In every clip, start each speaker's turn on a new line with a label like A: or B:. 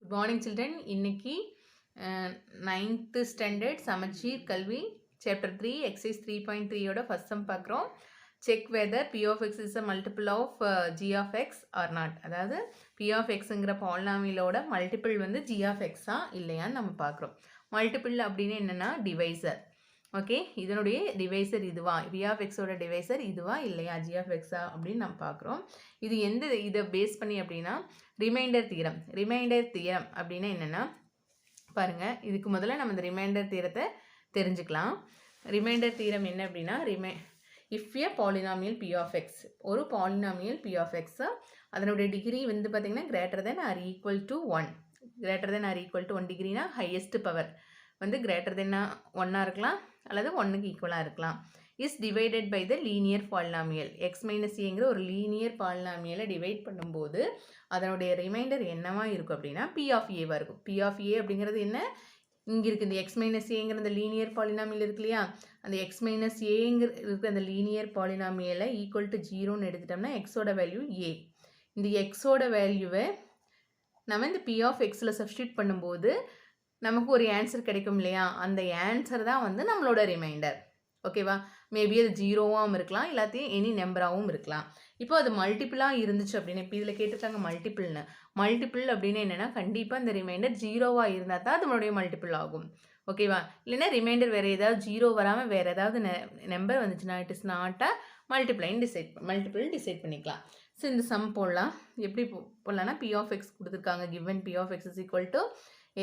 A: Good morning children. இன்னைக்கு 9th standard சமச்சீர் கல்வி chapter 3 exercise 3.3 ஓட first sum பார்க்குறோம். check whether p of x is a multiple of g of x or not. அதாவது p of xங்கிற பாலினாமியலோட multiple வந்து g of x இல்லையான்னு நம்ம பார்க்குறோம். மல்டிபிள் அப்படின்னு என்னன்னா டிவைசர். ஓகே, இதனுடைய டிவைசர் இதுவா, p of x ஓட டிவைசர் இதுவா இல்லையா, g of x அப்படின்னு நம்ம பார்க்குறோம். இது இதை பேஸ் பண்ணி அப்படின்னா ரிமைண்டர் தீரம் அப்படின்னா என்னென்னா பாருங்கள், இதுக்கு முதல்ல நம்ம இந்த ரிமைண்டர் தீரத்தை தெரிஞ்சுக்கலாம். ரிமைண்டர் தீரம் என்ன அப்படின்னா if a polynomial p of x, ஒரு பாலினாமியல் p of x அதனுடைய டிகிரி வந்து பார்த்திங்கன்னா greater than or equal to 1 டிகிரினா ஹையஸ்ட் பவர் வந்து greater than 1 இருக்கலாம் அல்லது 1க்கு ஈக்குவலாக இருக்கலாம். Is divided by the linear polynomial x minus ஏங்கிற ஒரு லீனியர் பாலினாமியலை டிவைட் பண்ணும்போது அதனுடைய ரிமைண்டர் என்னவா இருக்கும் அப்படின்னா p ஆஃப் ஏவாக இருக்கும். p ஆஃப் ஏ அப்படிங்கிறது என்ன, இங்கே இருக்குது இந்த x மைனஸ் ஏங்கிற அந்த லீனியர் பாலினாமியல் இருக்கு இல்லையா, அந்த x மைனஸ் ஏங்கிற இருக்கிற அந்த லீனியர் பாலினாமியலை ஈக்குவல் டு 0ன்னு எடுத்துட்டோம்னா எக்ஸோட வேல்யூ a. இந்த எக்ஸோட வேல்யூவை நம்ம இந்த p ஆஃப் எக்ஸில் சப்ஸ்டியூட் பண்ணும்போது நமக்கு ஒரு ஆன்சர் கிடைக்கும் இல்லையா, அந்த ஆன்சர் தான் வந்து நம்மளோட ரிமைண்டர். ஓகேவா, மேபி அது ஜீரோவாகவும் இருக்கலாம், எல்லாத்தையும் எனி நம்பராகவும் இருக்கலாம். இப்போ அது மல்டிபிளாக இருந்துச்சு அப்படின்னு இப்போ இதில் கேட்டிருக்காங்க மல்டிபிள் அப்படின்னு என்னென்னா கண்டிப்பாக இந்த ரிமைண்டர் ஜீரோவாக இருந்தால் தான் அதனுடைய மல்டிபிள் ஆகும். ஓகேவா, இல்லைன்னா ரிமைண்டர் வேறு ஏதாவது ஜீரோ வராமல் வேறு ஏதாவது நம்பர் வந்துச்சுன்னா it is not a multiple decide பண்ணிக்கலாம். ஸோ இந்த சம் போடலாம். எப்படி போடலாம்னா p of x கொடுத்துருக்காங்க, given p of x is equal to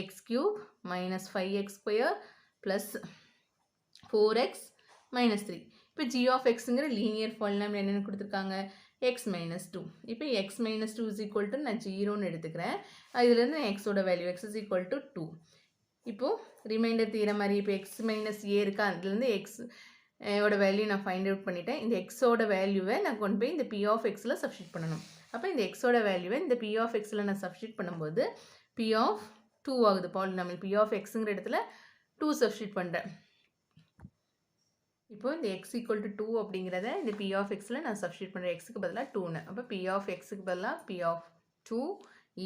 A: x cube minus 5x square plus 4x minus 3. இப்போ g of xங்கிற லீனியர் பாலினாமியல் என்னென்னு கொடுத்துருக்காங்க, x minus 2. இப்போ x minus 2 is equal to நான் 0ன்னு எடுத்துக்கிறேன். இதுலேருந்து xோட value x is equal to 2. இப்போது reminder தீர மாதிரி இப்போ x minus a இருக்கா, அதுலேருந்து x ஓட வேல்யூ நான் ஃபைண்ட் அவுட் பண்ணிட்டேன். இந்த எக்ஸோட வேல்யூவை நான் கொண்டு போய் இந்த p of xல சப்ஸ்டியூட் பண்ணணும். அப்போ இந்த எக்ஸோட வேல்யூவை இந்த p of xல நான் சப்ஸ்டியூட் பண்ணும்போது p of 2 ஆகுது. பாலினாமியல் p of xங்கிற இடத்துல 2 சப்ஸ்டியூட் பண்ணுறேன். இப்போ இந்த x equal to 2 அப்படிங்கிறத இந்த p of xல நான் சப்ஸ்டியூட் பண்ணுறேன், xக்கு பதிலாக 2ன்னு. அப்போ p of xக்கு பதிலாக p of 2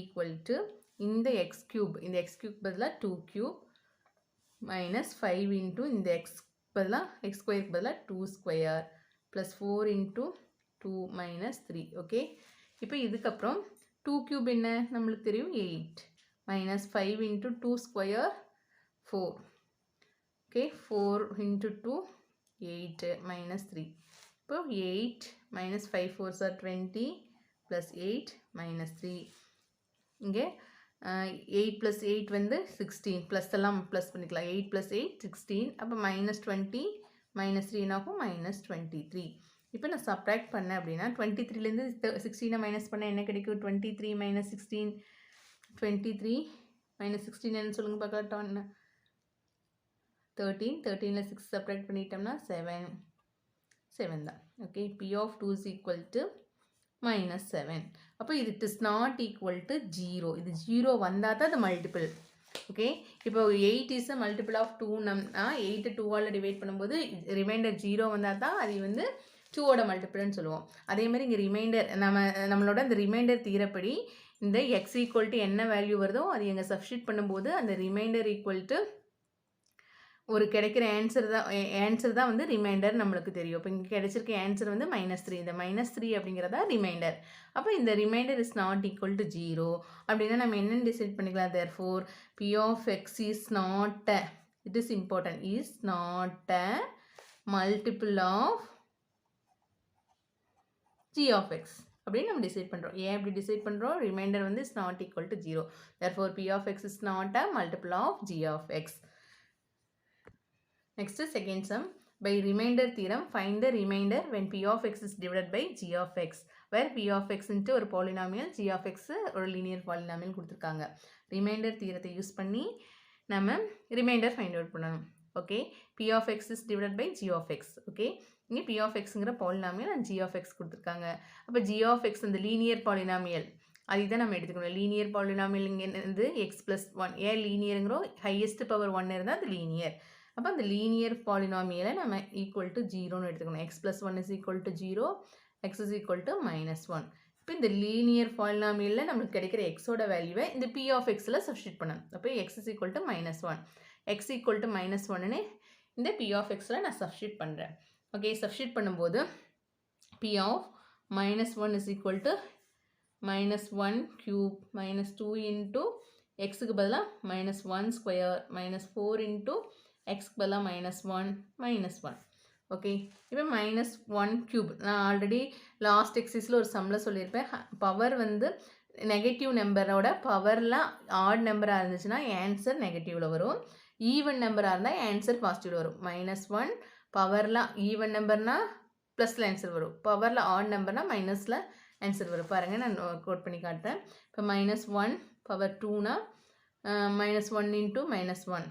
A: equal to இந்த x cube, இந்த x cube பதிலாக 2 cube minus 5 into இந்த x பதிலாக x ஸ்கொயருக்கு பதிலாக 2 square plus 4 into 2 minus 3. Okay, இப்போ இதுக்கப்புறம் 2 cube என்ன நம்மளுக்கு தெரியும் 8 minus 5 into 2 square 4. Okay, 4 into 2 8 minus 3. இப்போ 8 minus 5 4s are 20 plus 8 minus 3. இங்கே 8 plus 8 வந்து 16, ப்ளஸ் எல்லாம் ப்ளஸ் பண்ணிக்கலாம். 8 plus 8 16. அப்போ minus 20 minus 3 என்னாகும் minus 23. இப்போ நான் சப்ராக்ட் பண்ணேன் அப்படின்னா 23லேருந்து 16 மைனஸ் பண்ண என்ன கிடைக்கும், 23 minus 16, 23 minus 16 என்ன சொல்லுங்கள் பார்க்கலாம், 13. 13ல் 6 சப்ராக்ட் பண்ணிட்டோம்னா 7 தான். Okay, p of 2 is equal to minus 7. அப்போ இது it is not equal to 0. இது 0 வந்தால் தான் அது மல்டிபிள். ஓகே, இப்போ 8 இஸ் அ மல்டிபிள் ஆஃப் 2 8 2ஆல் டிவைட் பண்ணும்போது ரிமைண்டர் 0 வந்தால் தான் அது வந்து 2ஓட மல்டிபிள்னு சொல்லுவோம். அதே மாதிரி இங்கே ரிமைண்டர் நம்மளோட இந்த ரிமைண்டர் தீரப்படி இந்த x ஈக்குவல் டு என்ன வேல்யூ வருதோ அது எங்கே சப்ஸ்டியூட் பண்ணும்போது அந்த ரிமைண்டர் ஈக்குவல் டு ஒரு கிடைக்கிற ஆன்சர் தான் வந்து ரிமைண்டர் நம்மளுக்கு தெரியும். இப்போ இங்கே கிடைச்சிருக்க ஆன்சர் வந்து -3. இந்த -3 அப்படிங்கிறதா ரிமைண்டர். அப்போ இந்த reminder is not equal to 0 அப்படின்னா நம்ம என்னென்னு டிசைட் பண்ணிக்கலாம், therefore p of x is not a, it is important, is not a multiple of g of x அப்படின்னு நம்ம டிசைட் பண்ணுறோம். ஏன் அப்படி டிசைட் பண்ணுறோம், ரிமைண்டர் வந்து is not equal to 0, therefore p of x is not a multiple of g of x. Next second sum, by remainder theorem find the remainder when p of x is divided by g of x, where p of x into ஒரு polynomial, g of x ஒரு linear polynomial கொடுத்துருக்காங்க. remainder theorத்தை use பண்ணி நம்ம remainder find out பண்ணணும். Okay, p of x is divided by g of x. Okay, இங்கே p of xங்கிற polynomial and g of x கொடுத்துருக்காங்க. அப்போ g of x இந்த linear polynomial அதுதான் நம்ம எடுத்துக்கணும். லீனியர் பாலினாமியல் இங்கே வந்து எக்ஸ் ப்ளஸ் 1, ஏன் லீனியருங்கிறோம், ஹையஸ்ட் பவர் 1 இருந்தால் அது லீனியர். அப்போ அந்த லீனியர் பாலினாமியலை நம்ம ஈக்குவல் டு 0ன்னு எடுத்துக்கணும். x plus 1 is equal to 0, x is equal to -1. இப்போ இந்த லீனியர் பாலினாமியலில் நம்மளுக்கு கிடைக்கிற எக்ஸோட வேல்யூவை இந்த பி ஆஃப் எக்ஸில் சப்ஸ்டியூட் பண்ணணும். அப்போ x is equal to -1, x equal to -1ன்னு இந்த பி ஆஃப் எக்ஸில் நான் சப்ஸ்டியூட் பண்ணுறேன். ஓகே, சப்ஸ்டியூட் பண்ணும்போது p of -1 is equal to -1 cube -2 into எக்ஸுக்கு பதிலாக -1 ஸ்கொயர் -4 இன்ட்டு எக்ஸ்க்கு பதிலாக -1 ஓகே. இப்போ -1 cube நான் ஆல்ரெடி லாஸ்ட் எக்ஸைஸில் ஒரு சம்மில் சொல்லியிருப்பேன். பவர் வந்து நெகட்டிவ் நம்பரோட பவரில் ஆட் நம்பராக இருந்துச்சுன்னா ஆன்சர் நெகட்டிவில் வரும், ஈவன் நம்பராக இருந்தால் ஆன்சர் பாசிட்டிவில் வரும். -1 பவரில் ஈவன் நம்பர்னால் ப்ளஸில் ஆன்சர் வரும், பவரில் ஆட் நம்பர்னால் மைனஸில் ஆன்சர் வரும். பாருங்கள், நான் கோட் பண்ணி காட்டுறேன். இப்போ -1 பவர் 2னா -1 into -1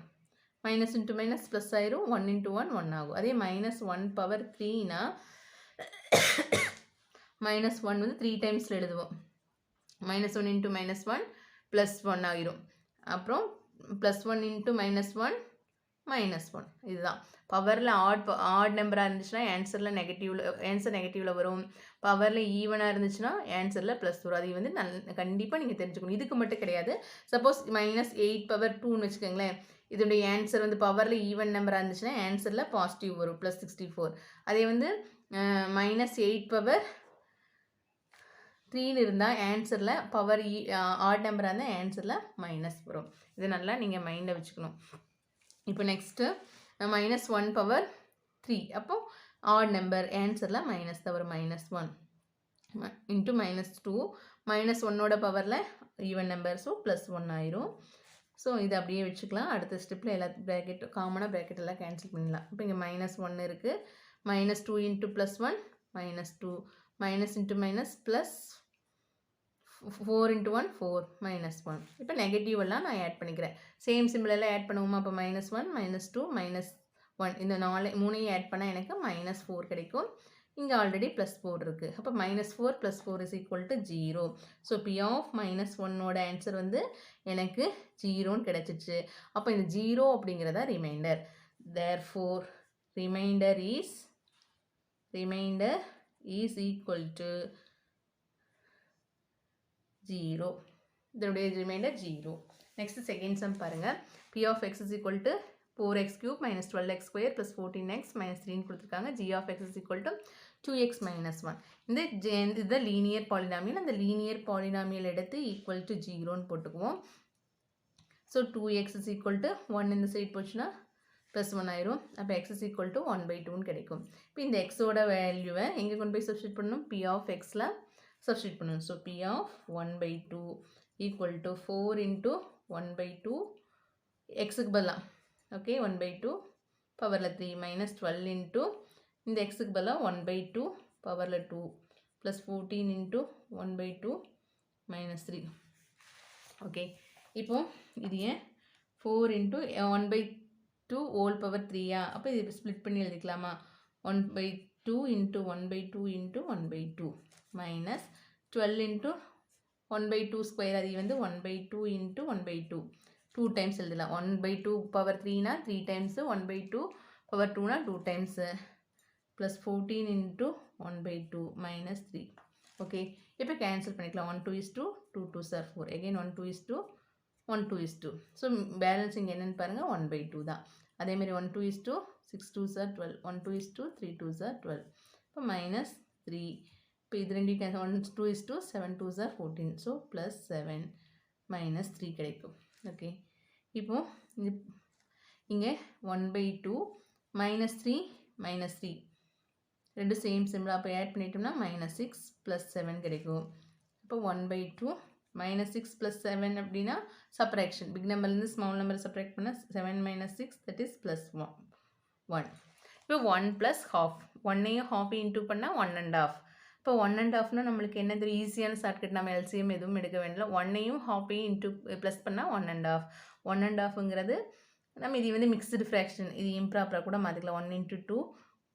A: minus into minus plus ஆயிரும், 1 இன்ட்டு 1 1 ஆகும். அதே -1 பவர் 3னா -1 வந்து 3 டைம்ஸில் எழுதுவோம். -1 இன்ட்டு -1 ப்ளஸ் 1 ஆகிரும். அப்புறம் +1 இன்ட்டு -1 -1. இதுதான் பவரில் ஆட் நம்பராக இருந்துச்சுன்னா ஆன்சரில் நெகட்டிவில் வரும், பவரில் ஈவனாக இருந்துச்சுன்னா ஆன்சரில் ப்ளஸ் வரும். அது வந்து கண்டிப்பாக நீங்கள் தெரிஞ்சுக்கணும். இதுக்கு மட்டும் கிடையாது. சப்போஸ் -8 பவர் 2ன்னு வச்சுக்கோங்களேன், இதோடைய ஆன்சர் வந்து பவரில் ஈவன் நம்பராக இருந்துச்சுன்னா ஆன்சரில் பாசிட்டிவ் வரும், +64. அதே வந்து -8 பவர் 3ன்னு இருந்தால் ஆன்சரில் பவர் ஆட் நம்பராக இருந்தால் ஆன்சரில் மைனஸ் வரும். இது நல்லா நீங்கள் மைண்டில் வச்சுக்கணும். இப்போ நெக்ஸ்ட்டு -1 பவர் 3, அப்போ ஆட் நம்பர் ஆன்சரில் மைனஸ் தான் வரும், -1 இன்ட்டு -2 -1ஓட பவரில் ஈவன் நம்பர், ஸோ +1 ஆயிரும். ஸோ இது அப்படியே வச்சுக்கலாம். அடுத்த ஸ்டெப்பில் எல்லா ப்ராக்கெட் காமனாக ப்ராக்கெட் எல்லாம் கேன்சல் பண்ணிடலாம். இப்போ இங்கே -1 இருக்குது, -2 into +1 -2 minus into minus plus 4 into 1 4 -1. இப்போ நெகட்டிவ் எல்லாம் நான் ஆட் பண்ணிக்கிறேன். சேம் சிம்பிள் எல்லாம் ஆட் பண்ணுவோமா? அப்போ -1 -2 -1 இந்த 3ஐயும் ஆட் பண்ணால் எனக்கு -4 கிடைக்கும். இங்கே ஆல்ரெடி +4 இருக்குது. அப்போ -4 + 4 is equal to 0. So p of -1ஓட ஆன்சர் வந்து எனக்கு 0ன்னு கிடைச்சிச்சு. அப்போ இந்த 0 அப்படிங்கிறதா remainder. Therefore remainder is equal to 0. இதனுடைய ரிமைண்டர் 0. நெக்ஸ்ட் செகண்ட் சம் பாருங்கள். P of x is equal to 4x³ - 12x² + 14x - 3ன்னு கொடுத்துருக்காங்க. g of x is equal to 2x - 1. இந்த லீனியர் பாலினாமியல். அந்த லீனியர் பாலினாமியல் எடுத்து ஈக்குவல் டு 0ன்னு போட்டுக்குவோம். So 2x is equal to 1 இந்த side போச்சுன்னா +1 ஆயிரும். அப்போ x is equal to 1/2ன்னு கிடைக்கும். இப்போ இந்த எக்ஸோட வேல்யூவை எங்கே கொண்டு போய் சப்ஸ்டியூட் பண்ணணும்? பி ஆஃப் எக்ஸில் சப்ஸ்டியூட் பண்ணணும். So p of 1/2 equal to 4 into 1/2 எக்ஸுக்கு பதிலாக ஓகே 1/2 பவரில் 3 -12 இன்ட்டு இந்த எக்ஸுக்கு பதிலாக 1/2 பவரில் 2 ப்ளஸ் 14 இன்ட்டு 1/2 -3. ஓகே, இப்போ இது ஏன் 4 இன்ட்டு 1/2 ஹோல் பவர் 3யா? அப்போ இது ஸ்ப்ளிட் பண்ணி எழுதிக்கலாமா? 1/2 into 1/2 into 1/2 minus 12 into 1/2 square, அது வந்து 1/2 இன்ட்டு 1/2 2 டைம்ஸ் எழுதலாம். 1/2 பவர் 3னா 3 டைம்ஸு, 1/2 பவர் 2னா 2 டைம்ஸு, ப்ளஸ் 14 இன்ட்டு 1/2 -3. ஓகே, இப்போ கேன்சல் பண்ணிக்கலாம். 1 2 is 2 2 2s are 4 again 1 2 is 2 1 2 is 2. So balance இங்கே என்னென்னு பாருங்கள், 1/2 தான். அதேமாதிரி 1 2 is 2 6 2s are 12 1 2 is 2 3 2s are 12. இப்போ -3. இப்போ இது ரெண்டு 1 2 is 2 7 2s are 14. ஸோ +7 -3 கிடைக்கும். ஓகே, இப்போ இங்கே 1/2 -3 -3 ரெண்டு சேம் சிம்பிள். அப்போ ஆட் பண்ணிட்டோம்னா -6 + 7 கிடைக்கும். இப்போ 1/2 -6 + 7 அப்படின்னா சப்ராக்ஷன். பிக் நம்பர்லேருந்து ஸ்மால் நம்பர் சப்ராக்ட் பண்ணால் 7 - 6 தட் இஸ் +1. இப்போ 1 + ½ 1ஐயும் ½ இன்ட்டு பண்ணால் 1 1/2. இப்போ 1 1/2னா நம்மளுக்கு என்ன தெரியும்? ஈஸியான ஷார்ட்கட். நம்ம எல்சிஎம் எதுவும் எடுக்க வேண்டாம். 1ஐயும் ½ இன்ட்டு ப்ளஸ் பண்ணால் 1 1/2. 1 1/2ங்கிறது நம்ம இது வந்து மிக்ஸ்டு ஃப்ராக்ஷன். இது இம்ப்ராப்பராக கூட மாற்றிக்கலாம். 1 × 2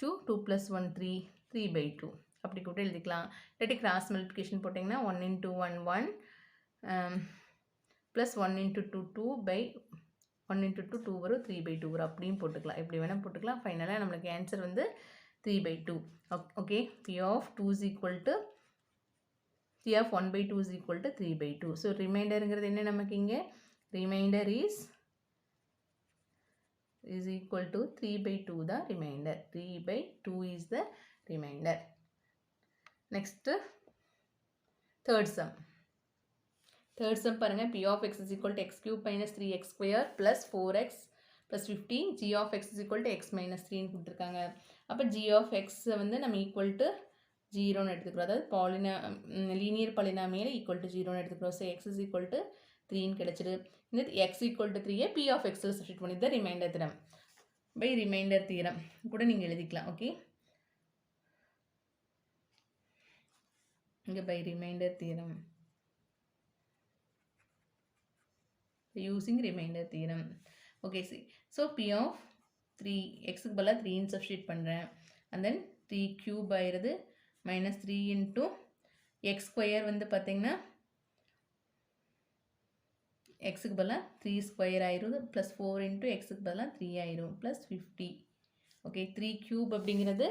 A: 2 2 + 1 3 3/2 அப்படி கூட எழுதிக்கலாம். இல்லாட்டி கிராஸ் மல்டிப்ளிகேஷன் போட்டிங்கன்னா 1 × 1 1 ப்ளஸ் 1 × 2 2/1 × 2 2 வரும் 3/2 வரும். அப்படியும் போட்டுக்கலாம். எப்படி வேணால் போட்டுக்கலாம். ஃபைனலாக நம்மளுக்கு ஆன்சர் வந்து 3/2. Okay, P of 2 is equal to 3 of 1 by 2 is equal to 3 by 2. So ரிமைண்டருங்கிறது என்ன நமக்கு இங்கே reminder is equal to 3 by 2 the remainder. 3 by 2 is the remainder. Next third sum. Third sum paranga p of x is equal to x cube minus 3x square plus 4x plus 15 g of x is equal to x minus 3 ன்னு கொடுத்துருக்காங்க. அப்போ g of x வந்து நம்ம equal to 0 ன்னு எடுத்துக்கிறோம். அதாவது linear polynomial equal to 0 ன்னு எடுத்துக்கிறோம். So x is equal to 3 ன்னு கிடைச்சிடு. இந்த x equal to 3 p of x ல சப்ஸ்டிட் பண்ணி தான் remainder theorem by remainder theorem கூட நீங்கள் எழுதிக்கலாம். ஓகே, இங்கே by remainder theorem using remainder theorem. Okay, see, so p of 3 x க்கு பதிலா 3 ன்னு சப்ஸ்டிட் பண்ணுறேன். and then 3 cube ஆயிருது minus 3 into x square வந்து பார்த்தீங்கன்னா x க்கு பதிலா 3 square ஆயிருது plus 4 into x க்கு பதிலா 3 ஆயிரும் plus 50. okay, 3 cube அப்படிங்கிறது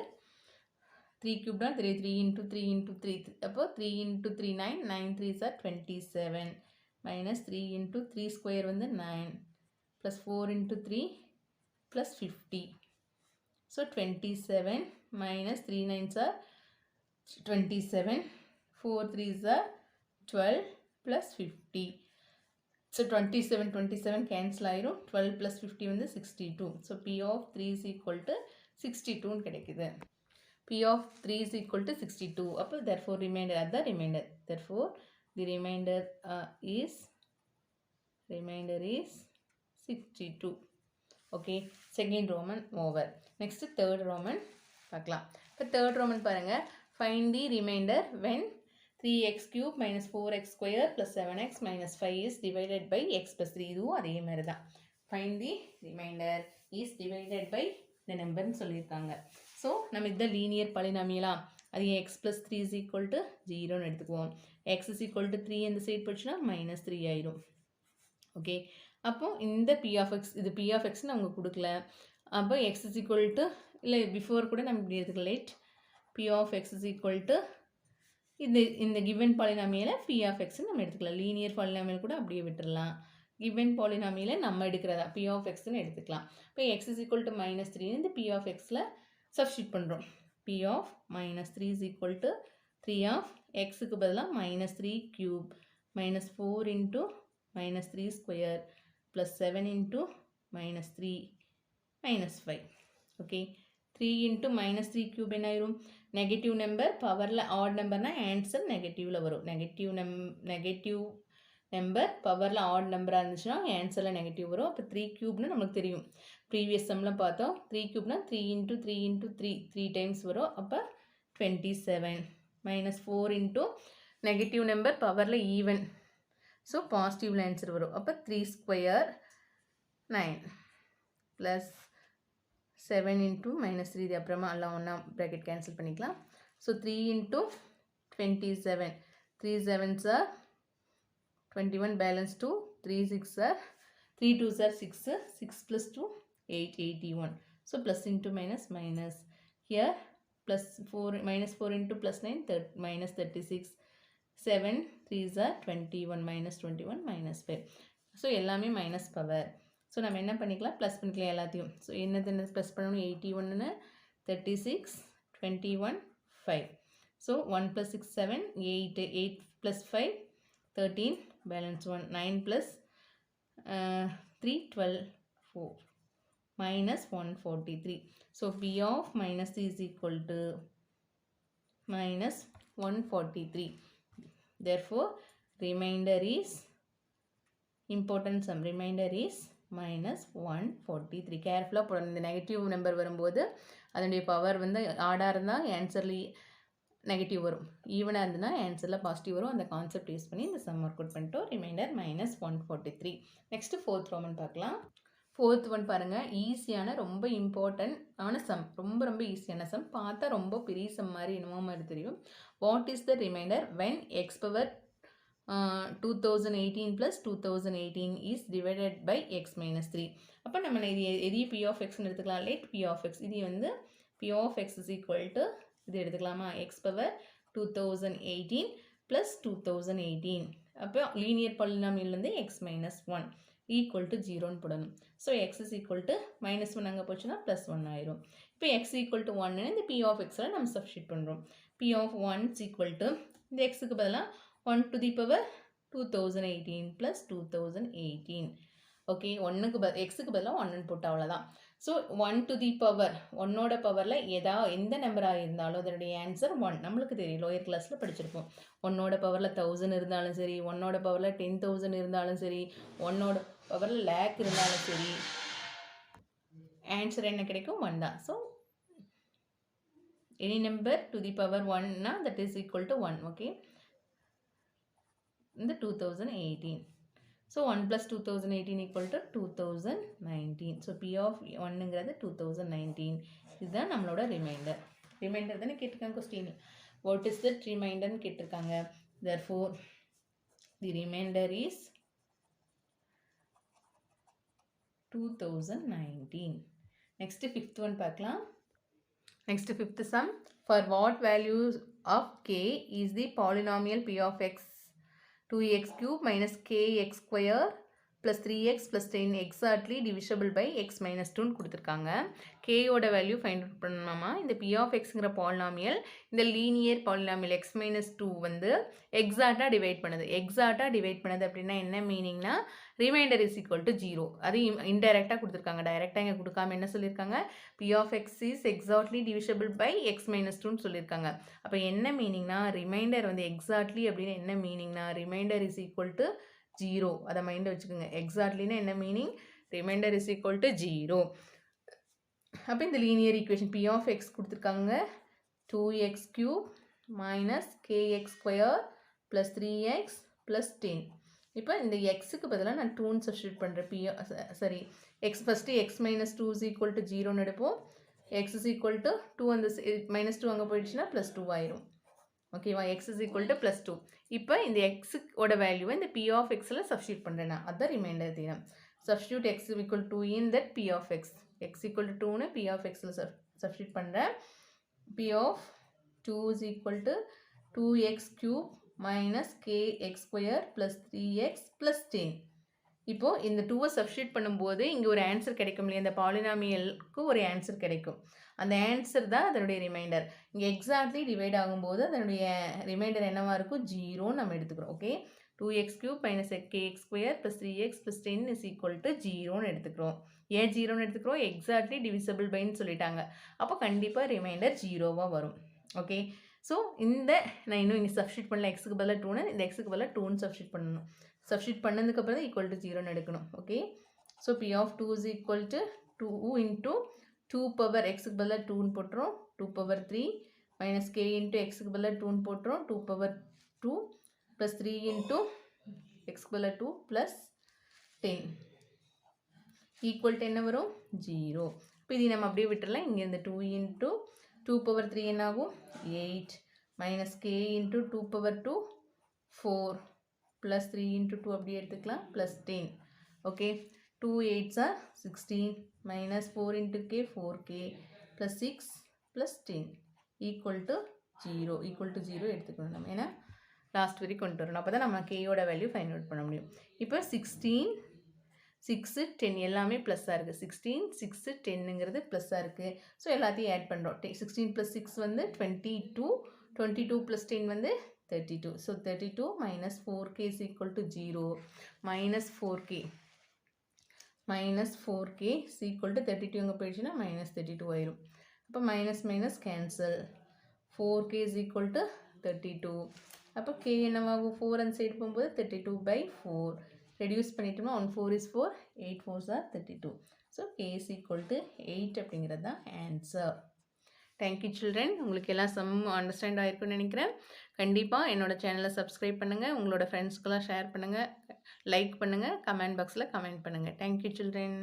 A: 3 cube தான் 3 into 3 into 3 அப்போ 3 into 3 9 9 3s are 27 minus 3 into 3 square வந்து 9 plus 4 into 3 plus 50. So 27 minus 3 9s are 27, 4 3s are 12 plus 50. So 27 cancel ஆயிரும். 12 plus 50 வந்து 62. So p of 3 is equal to 62 ன்னு கிடைக்குது. p of 3 is equal to 62. அப்போ therefore remainder at the remainder. Therefore the remainder is 62. Okay, second Roman over. Next third Roman பார்க்கலாம். இப்போ third Roman பாருங்க, find the remainder when 3x cube minus 4x square plus 7x minus 5 is divided by x plus 3. இதுவும் அதே மாதிரி தான். Find the remainder is divided by the number ன்னு சொல்லியிருக்காங்க. So நம்ம இதுதான் லீனியர் பாலினாமியலா, அது x plus 3 is equal to 0 ன்னு எடுத்துக்குவோம். x is equal to 3 இந்த சைட் போச்சுன்னா minus 3 ஆயிரும். ஓகே, அப்போ இந்த p of x, இது p of x ன்னு அவங்க கொடுக்கல. அப்போ x is equal to, இல்லை பிஃபோர் கூட நம்ம இப்படி எடுத்துக்கலாம், let p of x is equal to இந்த given பாலினாமியலை p of x நம்ம எடுத்துக்கலாம். லீனியர் பாலினாமியல் கூட அப்படியே விட்டுடலாம். given பாலினாமியலை நம்ம எடுக்கிறதா p of x ன்னு எடுத்துக்கலாம். இப்போ x is equal to minus 3 இந்த p of xல சப்ஸ்டிட் பண்ணுறோம். p of minus 3 is equal to 3 of xக்கு பதிலாக minus 3 cube minus 4 into minus 3 square plus 7 into minus 3 minus 5. okay, 3 into minus 3 cube என்ன ஆயிரும், negative number பவரில் add நம்பர்னா answer நெகட்டிவில் வரும். Negative number பவரில் add நம்பராக இருந்துச்சுன்னா ஆன்சரில் negative வரும். அப்போ 3 க்யூப்னு நமக்கு தெரியும், ப்ரீவியஸ் சம்மில் பார்த்தோம். 3 க்யூப்னா 3 into 3 into 3 டைம்ஸ் வரும். அப்போ 27 minus 4 into நெகட்டிவ் நம்பர் பவரில் ஈவன், ஸோ பாசிட்டிவில் ஆன்சர் வரும். அப்போ 3 square 9 plus 7 into minus 3, இது அப்புறமா எல்லாம் ஒன்றா ப்ராக்கெட் கேன்சல் பண்ணிக்கலாம். So 3 into 27, 3 7s are 21, balance 2, 3 6 are 3 2s are 6, 6 plus 2 8, 81. So plus into minus minus, here plus 4 minus 4 into plus 9 minus 36, 7 3s are 21 minus 21 minus 5. So எல்லாமே minus power. So நம்ம என்ன பண்ணிக்கலாம், plus பண்ணிக்கலாம் எல்லாத்தையும். So என்ன plus பண்ணணும், 81 36 21 5. So 1 plus 6 7, 8 plus 5 13, balance 1, 9 plus 3 12 4 minus 143. So p of minus 3 is equal to minus 143. Therefore remainder is, important sum, remainder is minus 143. கேர்ஃபுல்லாக போடணும். இந்த நெகட்டிவ் நம்பர் வரும்போது அதனுடைய பவர் வந்து ஆடாக இருந்தால் ஆன்சர்லி நெகட்டிவ் வரும், ஈவனாக இருந்ததுன்னா ஆன்சரில் பாசிட்டிவ் வரும். அந்த கான்செப்ட் யூஸ் பண்ணி இந்த சம் ஒர்க் அவுட் பண்ணிட்டோம். Remainder minus 143. Next fourth Roman பார்க்கலாம். ஃபோர்த் ஒன் பாருங்கள், ஈஸியான ரொம்ப இம்பார்ட்டன்ட் ஆன சம், ரொம்ப ஈஸியான சம். பார்த்தா ரொம்ப பெரிய சம் மாதிரி என்னமோ மாதிரி தெரியும். What is the reminder when X power 2018 plus 2018 is divided by x minus 3. அப்போ நம்ம இது எதையும் p of x எடுத்துக்கலாம். let p of x, இது வந்து p of x is equal to, இது எடுத்துக்கலாமா, x power 2018 ப்ளஸ் 2018. அப்போ லீனியர் பாலினாமியல்லேருந்து எக்ஸ் மைனஸ் 1 ஈக்குவல் டு 0ன்னு போடணும். So x is equal to -1 அங்கே போச்சுன்னா +1 ஆயிரும். இப்போ எக்ஸ் ஈக்குவல் டு 1 இந்த பி ஆஃப் எக்ஸில் நம்ம சப்ஸ்டியூட் பண்ணுறோம். P of 1 is equal to இந்த எக்ஸுக்கு பதிலாக 1 to the power 2018 plus 2018. Okay, எக்ஸுக்கு பதிலாக 1 போட்டு அவ்வளோதான். ஸோ 1 to the power 1ஓட பவரில் எந்த நம்பராக இருந்தாலும் அதனுடைய ஆன்சர் 1. நம்மளுக்கு தெரியும், லோயர் கிளாஸில் படிச்சிருப்போம். 1ஓட பவரில் 1000 இருந்தாலும் சரி, 1ஓட பவரில் 10,000 இருந்தாலும் சரி, 1ஓட பவரில் லேக் இருந்தாலும் சரி, ஆன்சர் என்ன கிடைக்கும்? 1 தான். So any number to the power 1னா that is equal to 1. Okay, இந்த 2018. So 1 plus 2018 equal to 2019. So P of 1ங்கிறது 2019. இதுதான் நம்மளோட ரிமைண்டர். ரிமைண்டர் தானே கேட்டிருக்காங்க question. What is that remainder கேட்டிருக்காங்க. Therefore the remainder is 2019. Next fifth one பார்க்கலாம். Next fifth sum. For what values of k is the polynomial P of x 2x cube minus kx square plus 3x plus 10 exactly divisible by x minus 2 கொடுத்திருக்காங்க. k ஓட value find out பண்ணணுமா? இந்த p of xங்கிற polynomial இந்த linear polynomial x minus 2 வந்து எக்ஸாக்டாக divide பண்ணுது. எக்ஸாக்டாக divide பண்ணுது அப்படின்னா என்ன மீனிங்னா ரிமைண்டர் இஸ் ஈக்குவல் டு 0. அது இன்டைரக்டாக கொடுத்துருக்காங்க. டைரெக்டாக இங்கே கொடுக்காம என்ன சொல்லியிருக்காங்க? p of x is exactly divisible by x minus 2ன்னு சொல்லியிருக்காங்க. அப்போ என்ன மீனிங்னா ரிமைண்டர் வந்து எக்ஸாக்ட்லி அப்படின்னு என்ன மீனிங்னா ரிமைண்டர் இஸ் ஈக்குவல் டு 0. அதை மைண்டில் வச்சுக்கோங்க. எக்ஸாக்ட்லினா என்ன meaning? Reminder is equal to 0. அப்போ இந்த linear equation P of x கொடுத்துருக்காங்க 2x cube minus kx square plus 3x plus 10. இப்போ இந்த xக்கு பதிலாக நான் 2ன்னு சப்ஸ்டியூட் பண்ணுறேன். X first x minus 2 is equal to 0ன்னு எடுப்போம். x is equal to 2 அந்த -2 அங்கே போயிடுச்சுன்னா +2 ஆயிரும். ஓகேவா? x is equal to +2. இப்போ இந்த xோட வேல்யூவை இந்த p of xல சப்ஸ்டியூட் பண்ணுறேன். அதுதான் ரிமைண்டர் தீரம். Substitute x equal to in that p of x. x equal to 2ன்னு p of xல சப்ஸ்டியூட் பண்ணுறேன். p of 2 is equal to 2x cube minus kx square plus 3x plus 10. இப்போ இந்த 2வை substitute பண்ணும்போது இங்கே ஒரு ஆன்சர் கிடைக்கும் இல்லையா? இந்த பாலினாமியலுக்கு ஒரு ஆன்சர் கிடைக்கும். அந்த ஆன்சர் தான் அதனுடைய ரிமைண்டர். இங்கே எக்ஸாக்ட்லி டிவைட் ஆகும்போது அதனுடைய ரிமைண்டர் என்னவாக இருக்கும்? 0ன்னு நம்ம எடுத்துக்கிறோம். Okay, 2x cube minus kx square plus 3x plus 10 is equal to 0ன்னு எடுத்துக்கிறோம். ஏன் 0ன்னு எடுத்துக்கிறோம்? எக்ஸாக்ட்லி டிவிசபிள் பைன்னு சொல்லிட்டாங்க. அப்போ கண்டிப்பாக ரிமைண்டர் 0வாக வரும். ஓகே, ஸோ நான் இன்னும் இங்கே சப்ஸ்டியூட் பண்ணல. எக்ஸுக்கு பதிலாக 2ன்னு, இந்த எக்ஸுக்கு பதிலாக 2ன்னு சப்ஸ்டியூட் பண்ணணும். சப்ஸ்டியூட் பண்ணதுக்கப்புறம் தான் ஈக்குவல் டு 0ன்னு எடுக்கணும். Okay, so P of 2 is equal to 2 into 2 power xக்கு பதிலாக 2ன்னு போட்டுரும். 2 power 3 minus k into xக்கு பதிலாக 2ன்னு போட்டுரும். 2 power 2 plus 3 into xக்கு பதிலாக 2 plus 10 ஈக்குவல் டு என்ன வரும்? 0. இப்போ இது நம்ம அப்படியே விட்டுறலாம். இங்கேருந்து 2 into 2 power 3 என்ன ஆகும்? 8 minus k into 2 power 2 4 plus 3 into 2 அப்படியே எடுத்துக்கலாம் plus 10. Okay, 2 8s are 16 minus 4 into k 4k plus 6 plus 10 equal to 0. equal to 0 எடுத்துக்கணும் நம்ம. ஏன்னா லாஸ்ட் வரைக்கும் கொண்டு வரணும். அப்போ தான் நம்ம கேயோட வேல்யூ ஃபைண்ட் அவுட் பண்ண முடியும். இப்போ 16 6 10 எல்லாமே ப்ளஸ்ஸாக இருக்குது. 16 6 10ங்கிறது ப்ளஸ்ஸாக இருக்குது. ஸோ எல்லாத்தையும் ஆட் பண்ணுறோம். 16 + 6 வந்து 22 22 + 10 வந்து 32. So 32 minus 4k is equal to 0 minus 4k is equal to 32 அங்கே போயிடுச்சுன்னா -32 ஆயிரும். அப்போ minus minus cancel. 4k is equal to 32. அப்போ k என்னவாகும்? 4 அந்த சைடு போகும்போது 32/4 ரெடியூஸ் பண்ணிட்டோம்னா 1 4 is 4 8 4s are 32. So k is equal to 8 அப்படிங்கிறது தான் ஆன்சர். Thank you children. உங்களுக்கு எல்லாம் சம் அண்டர்ஸ்டாண்ட் ஆகிருக்குன்னு நினைக்கிறேன். கண்டிப்பாக என்னோடய சேனலை சப்ஸ்கிரைப் பண்ணுங்கள், உங்களோட ஃப்ரெண்ட்ஸ்க்கெல்லாம் ஷேர் பண்ணுங்கள், லைக் பண்ணுங்கள், கமெண்ட் பாக்ஸில் கமெண்ட் பண்ணுங்கள். Thank you children.